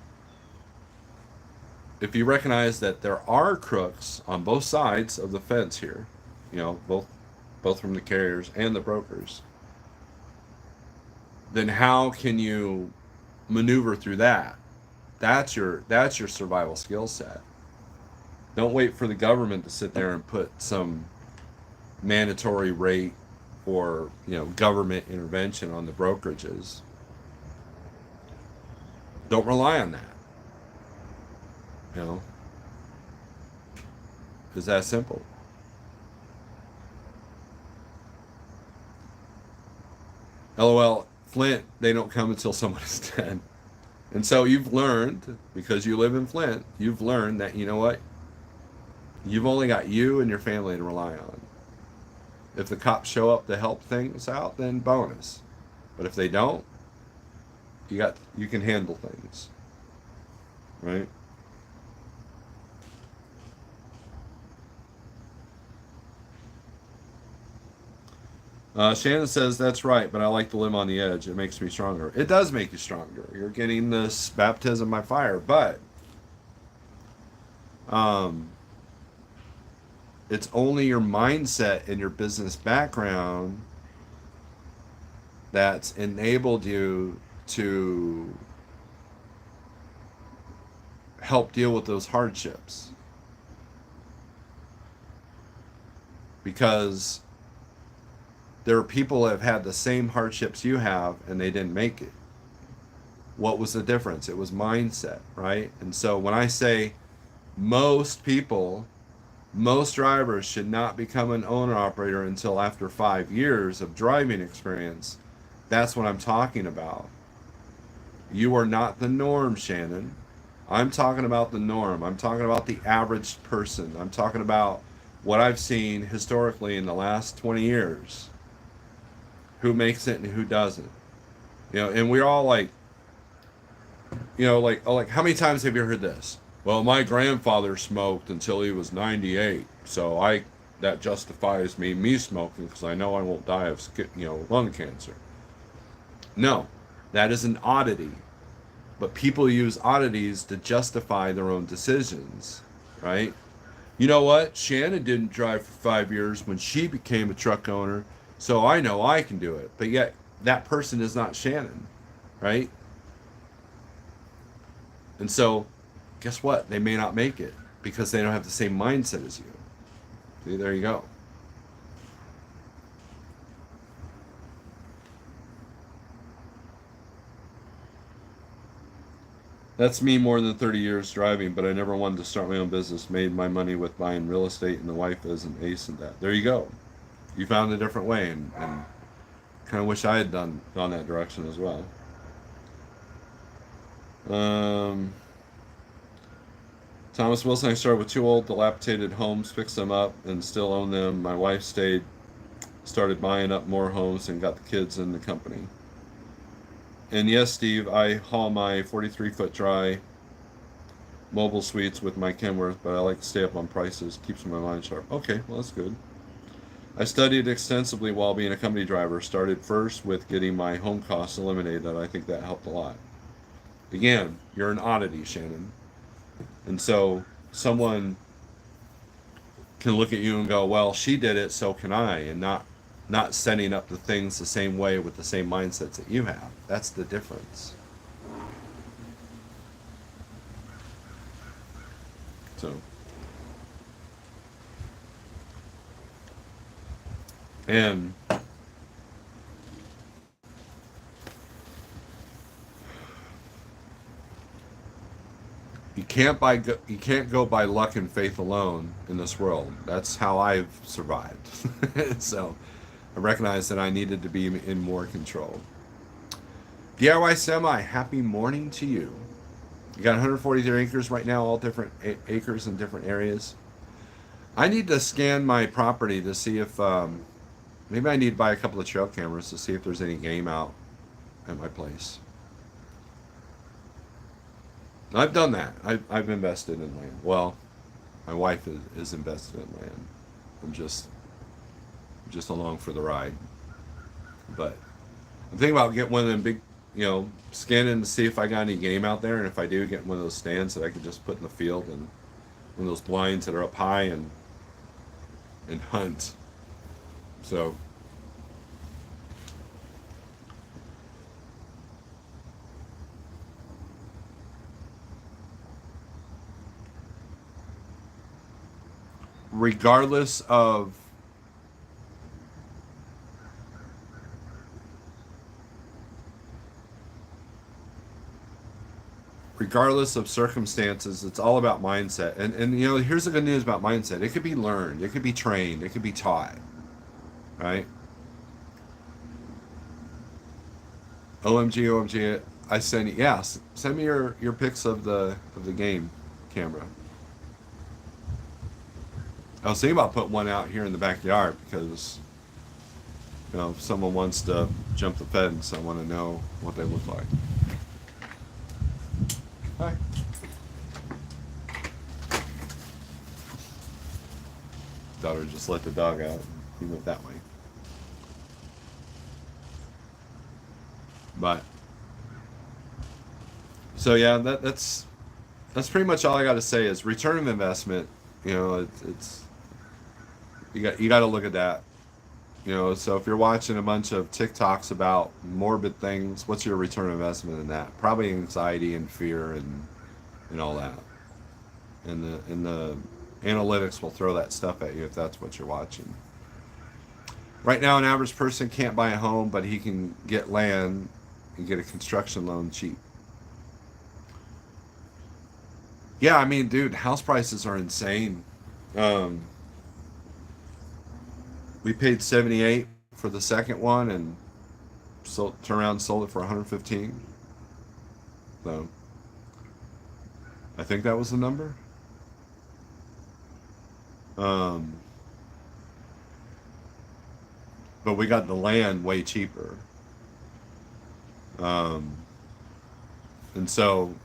if you recognize that there are crooks on both sides of the fence here, both from the carriers and the brokers, then how can you maneuver through that? That's your survival skill set. Don't wait for the government to sit there and put some mandatory rate or government intervention on the brokerages. Don't rely on that. It's that simple. LOL, Flint, they don't come until someone is dead. And so you've learned, because you live in Flint, you've learned that, you know what? You've only got you and your family to rely on. If the cops show up to help things out, then bonus. But if they don't, you can handle things. Right? Shannon says, that's right, but I like to live on the edge. It makes me stronger. It does make you stronger. You're getting this baptism by fire, but it's only your mindset and your business background that's enabled you to help deal with those hardships. Because there are people that have had the same hardships you have and they didn't make it. What was the difference? It was mindset, right? And so when I say most people, most drivers should not become an owner operator until after 5 years of driving experience, that's what I'm talking about. You are not the norm, Shannon. I'm talking about the norm. I'm talking about the average person. I'm talking about what I've seen historically in the last 20 years. Who makes it and who doesn't. And we're all like, like how many times have you heard this? Well, my grandfather smoked until he was 98, so that justifies me smoking because I know I won't die of lung cancer. No, that is an oddity. But people use oddities to justify their own decisions, right? You know what? Shannon didn't drive for 5 years when she became a truck owner, so I know I can do it. But yet, that person is not Shannon, right? And so, guess what? They may not make it because they don't have the same mindset as you. See, there you go. That's me more than 30 years driving, but I never wanted to start my own business. Made my money with buying real estate, and the wife is an ace in that. There you go. You found a different way, and kind of wish I had gone that direction as well. Thomas Wilson, I started with 2 old, dilapidated homes, fixed them up, and still own them. My wife started buying up more homes, and got the kids in the company. And yes, Steve, I haul my 43-foot dry mobile suites with my Kenworth, but I like to stay up on prices. Keeps my mind sharp. Okay, well, that's good. I studied extensively while being a company driver. Started first with getting my home costs eliminated. I think that helped a lot. Again, you're an oddity, Shannon. And so someone can look at you and go, well, she did it, so can I, and not setting up the things the same way with the same mindsets that you have. That's the difference. So, and you can't go by luck and faith alone in this world. That's how I've survived. So I recognized that I needed to be in more control. DIY Semi, happy morning to you. You got 143 acres right now, all different acres in different areas. I need to scan my property to see if maybe I need to buy a couple of trail cameras to see if there's any game out at my place. I've done that. I've invested in land. Well, my wife is invested in land. I'm just along for the ride. But I'm thinking about getting one of them big, scanning to see if I got any game out there, and if I do, get one of those stands that I can just put in the field and one of those blinds that are up high and hunt. So regardless of circumstances, it's all about mindset. And here's the good news about mindset. It could be learned, it could be trained, it could be taught. Right? OMG, I send send me your pics of the game camera. I was thinking about putting one out here in the backyard because if someone wants to jump the fence, I want to know what they look like. Hi. Daughter just let the dog out. He went that way. But so yeah, that's pretty much all I got to say. Is return of investment. It's you got to look at that. So if you're watching a bunch of TikToks about morbid things, what's your return on investment in that? Probably anxiety and fear and all that. and the analytics will throw that stuff at you if that's what you're watching. Right now, an average person can't buy a home, but he can get land and get a construction loan cheap. Yeah, I mean, dude, house prices are insane. Um, we paid 78 for the second one, and turned around and sold it for 115. So I think that was the number. Um, but we got the land way cheaper. Um, and so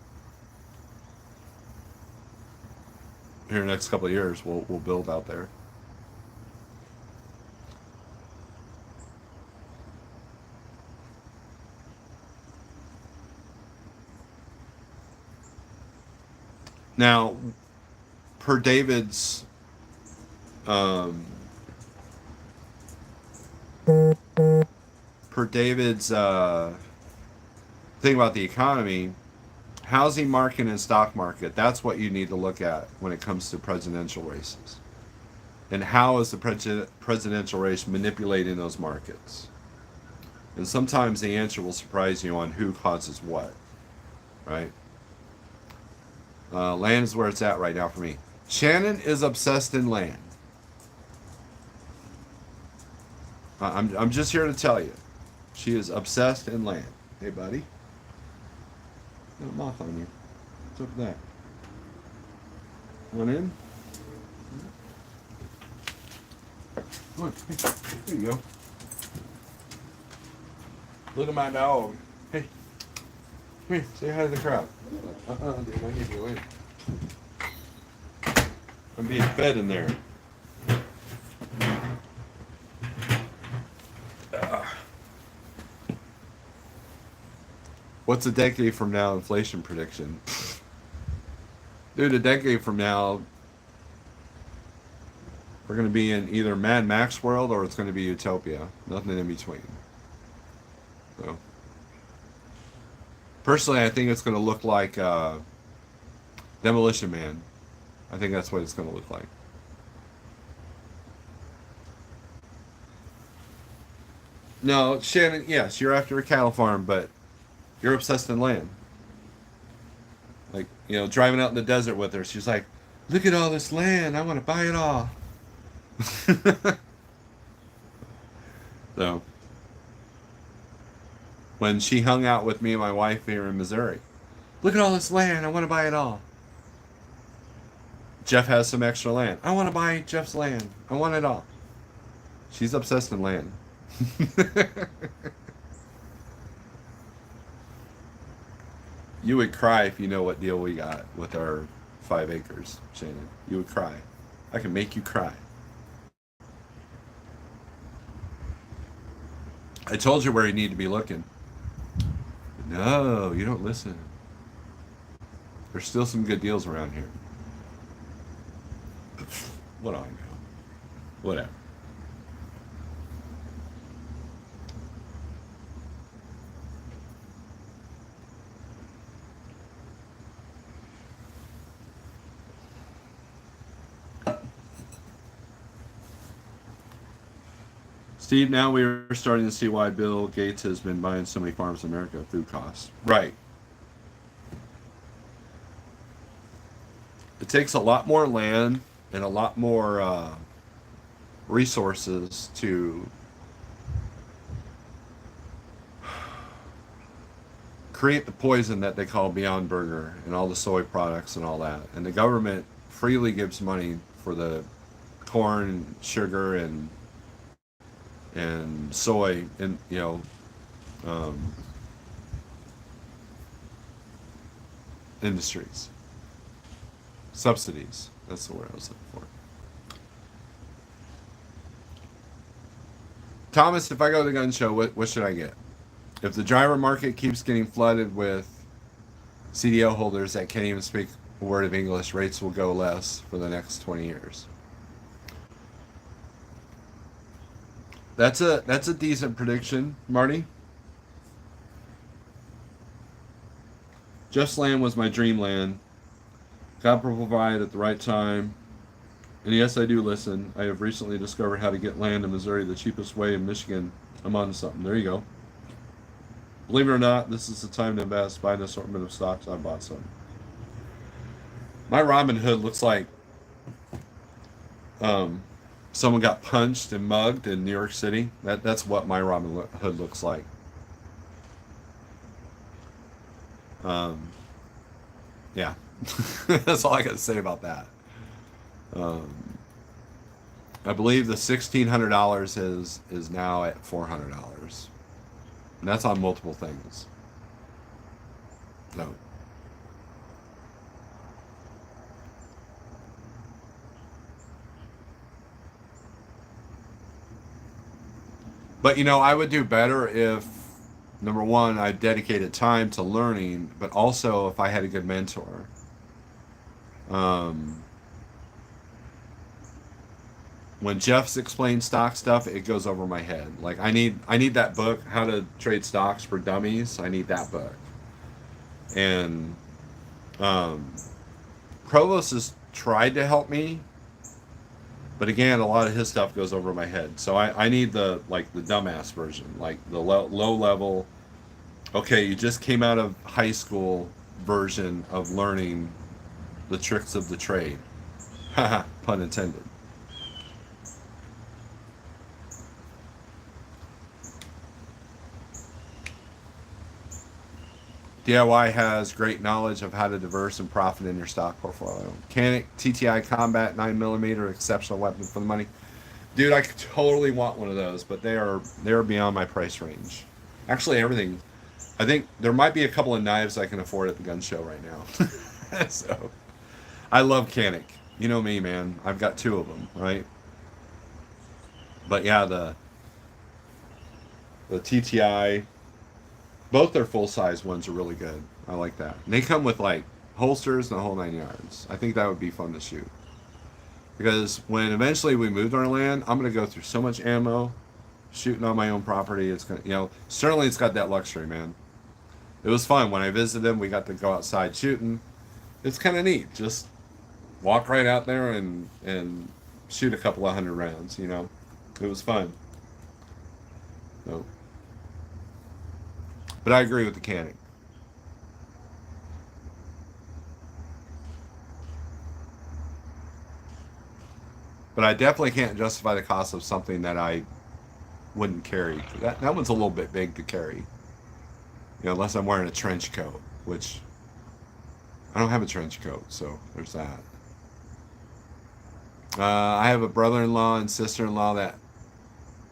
here in the next couple of years, we'll build out there. Now, per David's um, thing about the economy, housing market and stock market, that's what you need to look at when it comes to presidential races. And how is the presidential race manipulating those markets? And sometimes the answer will surprise you on who causes what, right? Land is where it's at right now for me. Shannon is obsessed in land. I'm just here to tell you. She is obsessed in land. Hey, buddy. Got a moth on you. What's up with that? One in? Come on. Hey, there you go. Look at my dog. Hey. Come here. Say hi to the crowd. Dude, I need to go in. I'm being fed in there. What's a decade from now inflation prediction? Dude, a decade from now, we're going to be in either Mad Max world or it's going to be utopia. Nothing in between. So, personally, I think it's going to look like Demolition Man. I think that's what it's going to look like. No, Shannon, yes, you're after a cattle farm, but you're obsessed in land. Like, driving out in the desert with her, she's like, look at all this land, I want to buy it all. So, when she hung out with me and my wife here in Missouri, look at all this land, I want to buy it all. Jeff has some extra land. I want to buy Jeff's land. I want it all. She's obsessed in land. You would cry if you know what deal we got with our 5 acres, Shannon. You would cry. I can make you cry. I told you where you need to be looking. No, you don't listen. There's still some good deals around here. What do I know? Whatever. Steve, now we're starting to see why Bill Gates has been buying so many farms in America. Food costs. Right. It takes a lot more land and a lot more resources to create the poison that they call Beyond Burger and all the soy products and all that. And the government freely gives money for the corn, sugar, and soy, and industries. Subsidies. That's the word I was looking for. Thomas, if I go to the gun show, what should I get? If the driver market keeps getting flooded with CDL holders that can't even speak a word of English, rates will go less for the next 20 years. That's a decent prediction, Marty. Just Land was my dream land. God will provide at the right time. And yes, I do listen. I have recently discovered how to get land in Missouri the cheapest way in Michigan. I'm on to something. There you go. Believe it or not, this is the time to invest. Buy an assortment of stocks. I bought some. My Robin Hood looks like um, someone got punched and mugged in New York City. That's what my Robin Hood looks like. Um, yeah, that's all I got to say about that. Um, I believe the $1,600 is now at $400, and that's on multiple things. No. But I would do better if, number one, I dedicated time to learning, but also if I had a good mentor. Um, when Jeff's explained stock stuff, it goes over my head. Like I need that book, How to Trade Stocks for Dummies. I need that book. And um, Provost has tried to help me, but again, a lot of his stuff goes over my head. So I need the dumbass version, like the low level. Okay, you just came out of high school version of learning the tricks of the trade. Haha, pun intended. DIY has great knowledge of how to diverse and profit in your stock portfolio. Canic TTI Combat 9mm, exceptional weapon for the money. Dude, I could totally want one of those, but they are beyond my price range. Actually, everything. I think there might be a couple of knives I can afford at the gun show right now. So, I love Canic. You know me, man. I've got two of them, right? But yeah, the TTI, both their full size ones are really good. I like that. And they come with like holsters and the whole 9 yards. I think that would be fun to shoot. Because when eventually we move to our land, I'm gonna go through so much ammo, shooting on my own property. It's gonna, certainly it's got that luxury, man. It was fun when I visited them. We got to go outside shooting. It's kind of neat. Just walk right out there and shoot a couple of hundred rounds. It was fun. So, but I agree with the canning. But I definitely can't justify the cost of something that I wouldn't carry. That one's a little bit big to carry. Unless I'm wearing a trench coat, which I don't have a trench coat, so there's that. I have a brother-in-law and sister-in-law that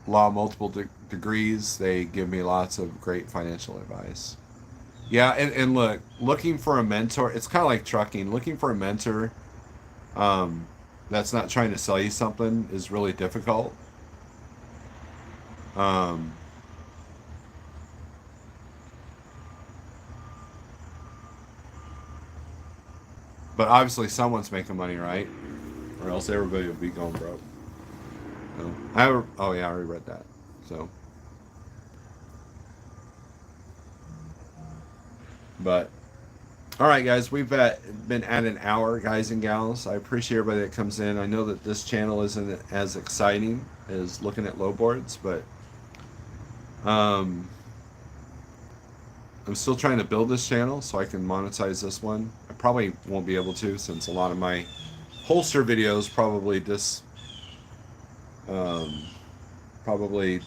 law multiple degrees. They give me lots of great financial advice. Yeah, and looking for a mentor, it's kind of like trucking. Looking for a mentor um, that's not trying to sell you something is really difficult. Um, but obviously someone's making money, right? Or else everybody would be going broke. So, oh yeah, I already read that. So, but all right, guys, we've been at an hour, guys and gals. I appreciate everybody that comes in. I know that this channel isn't as exciting as looking at low boards, but um, I'm still trying to build this channel so I can monetize this one. I probably won't be able to since a lot of my holster videos probably um, probably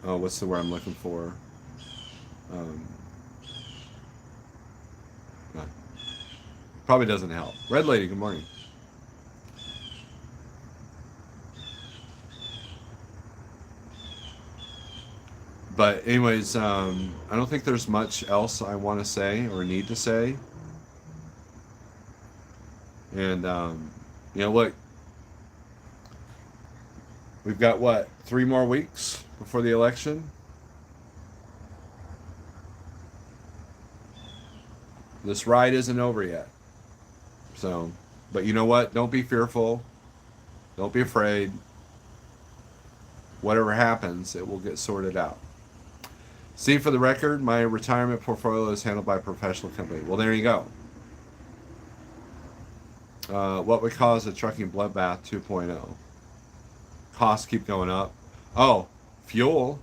what's the word I'm looking for? Um, probably doesn't help. Red Lady, good morning. But anyways, I don't think there's much else I want to say or need to say. And look, we've got what, 3 more weeks before the election. This ride isn't over yet. So, but you know what? Don't be fearful. Don't be afraid. Whatever happens, it will get sorted out. See, for the record, my retirement portfolio is handled by a professional company. Well, there you go. What would cause a trucking bloodbath 2.0? Costs keep going up. Oh, fuel.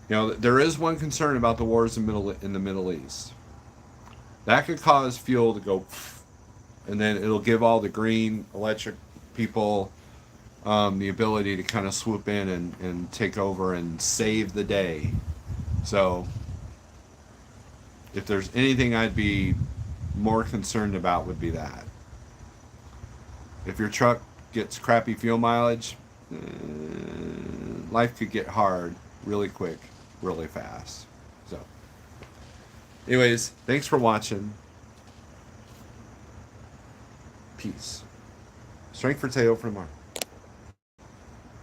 You know, there is one concern about the wars in the Middle East. That could cause fuel to go, and then it'll give all the green electric people the ability to kind of swoop in and take over and save the day. So, if there's anything I'd be more concerned about, would be that. If your truck gets crappy fuel mileage, life could get hard really quick, really fast. So, anyways, thanks for watching. Peace. Strength for Teo for tomorrow.